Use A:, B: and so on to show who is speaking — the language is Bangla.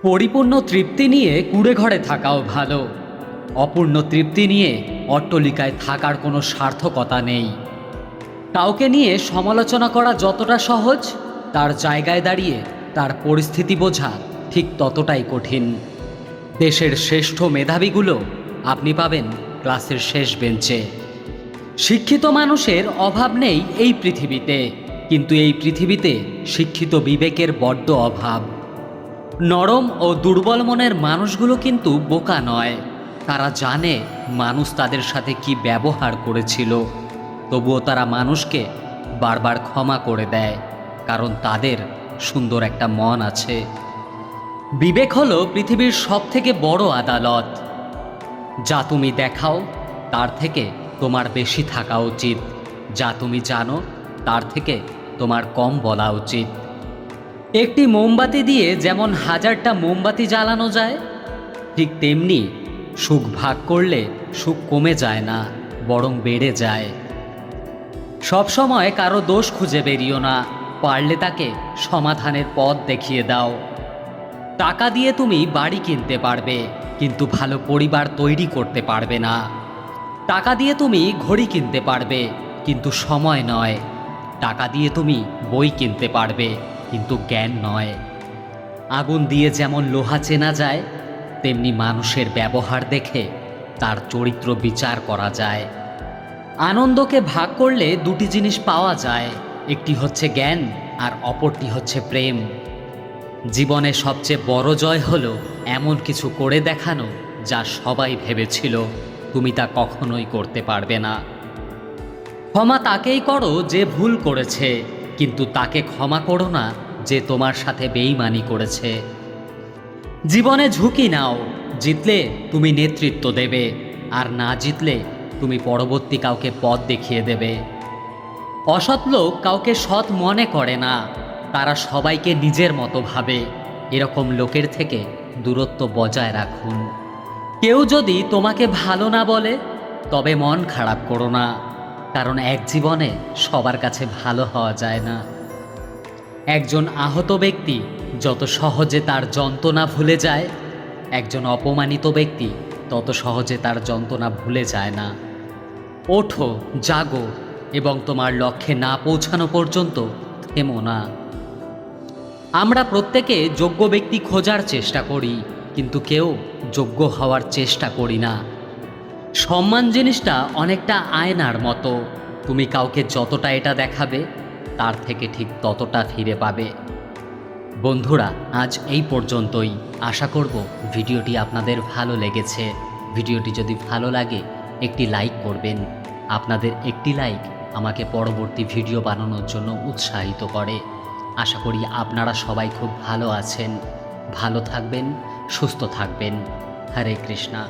A: পরিপূর্ণ তৃপ্তি নিয়ে কুঁড়েঘরে থাকাও ভালো। অপূর্ণ তৃপ্তি নিয়ে অট্টালিকায় থাকার কোনো সার্থকতা নেই। কাউকে নিয়ে সমালোচনা করা যতটা সহজ, তার জায়গায় দাঁড়িয়ে তার পরিস্থিতি বোঝা ঠিক ততটাই কঠিন। দেশের শ্রেষ্ঠ মেধাবীগুলো আপনি পাবেন ক্লাসের শেষ বেঞ্চে। শিক্ষিত মানুষের অভাব নেই এই পৃথিবীতে, কিন্তু এই পৃথিবীতে শিক্ষিত বিবেকের বড্ড অভাব। নরম ও দুর্বল মনের মানুষগুলো কিন্তু বোকা নয়। তারা জানে মানুষ তাদের সাথে কি ব্যবহার করেছিল, তবুও তারা মানুষকে বারবার ক্ষমা করে দেয়, কারণ তাদের সুন্দর একটা মন আছে। বিবেক হলো পৃথিবীর সবথেকে বড় আদালত। যা তুমি দেখাও তার থেকে তোমার বেশি থাকা উচিত, যা তুমি জানো তার থেকে তোমার কম বলা উচিত। একটি মোমবাতি দিয়ে যেমন 1000টা মোমবাতি জ্বালানো যায়, ঠিক তেমনি সুখ ভাগ করলে সুখ কমে যায় না, বরং বেড়ে যায়। সবসময় কারো দোষ খুঁজে বেরিও না, পারলে তাকে সমাধানের পথ দেখিয়ে দাও। টাকা দিয়ে তুমি বাড়ি কিনতে পারবে, কিন্তু ভালো পরিবার তৈরি করতে পারবে না। টাকা দিয়ে তুমি ঘড়ি কিনতে পারবে, কিন্তু সময় নয়। টাকা দিয়ে তুমি বই কিনতে পারবে, কিন্তু জ্ঞান নয়। আগুন দিয়ে যেমন লোহা চেনা যায়, তেমনি মানুষের ব্যবহার দেখে তার চরিত্র বিচার করা যায়। আনন্দকে ভাগ করলে দুটি জিনিস পাওয়া যায়, একটি হচ্ছে জ্ঞান আর অপরটি হচ্ছে প্রেম। জীবনে সবচেয়ে বড় জয় হলো এমন কিছু করে দেখানো যা সবাই ভেবেছিল তুমি তা কখনোই করতে পারবে না। ক্ষমা তাকেই করো যে ভুল করেছে, কিন্তু তাকে ক্ষমা করো না যে তোমার সাথে বেইমানি করেছে। জীবনে ঝুঁকি নাও, জিতলে তুমি নেতৃত্ব দেবে, আর না জিতলে তুমি পরবর্তী কাউকে পথ দেখিয়ে দেবে। অসৎ লোক কাউকে সৎ মনে করে না, তারা সবাইকে নিজের মতো ভাবে। এরকম লোকের থেকে দূরত্ব বজায় রাখুন। কেউ যদি তোমাকে ভালো না বলে, তবে মন খারাপ করো না, কারণ এক জীবনে সবার কাছে ভালো হওয়া যায় না। একজন আহত ব্যক্তি যত সহজে তার যন্ত্রণা ভুলে যায়, একজন অপমানিত ব্যক্তি তত সহজে তার যন্ত্রণা ভুলে যায় না। ওঠো, জাগো, এবং তোমার লক্ষ্যে না পৌঁছানো পর্যন্ত থেমো না। আমরা প্রত্যেকে যোগ্য ব্যক্তি খোঁজার চেষ্টা করি, কিন্তু কেউ যোগ্য হওয়ার চেষ্টা করি না। সম্মান জিনিসটা অনেকটা আয়নার মতো, তুমি কাউকে যতটা এটা দেখাবে, তার থেকে ঠিক ততটা ফিরে পাবে। বন্ধুরা, আজ এই পর্যন্তই। আশা করব ভিডিওটি আপনাদের ভালো লেগেছে। ভিডিওটি যদি ভালো লাগে একটি লাইক করবেন। আপনাদের একটি লাইক আমাকে পরবর্তী ভিডিও বানানোর জন্য উৎসাহিত করে। আশা করি আপনারা সবাই খুব ভালো আছেন। ভালো থাকবেন, সুস্থ থাকবেন। হরে কৃষ্ণা।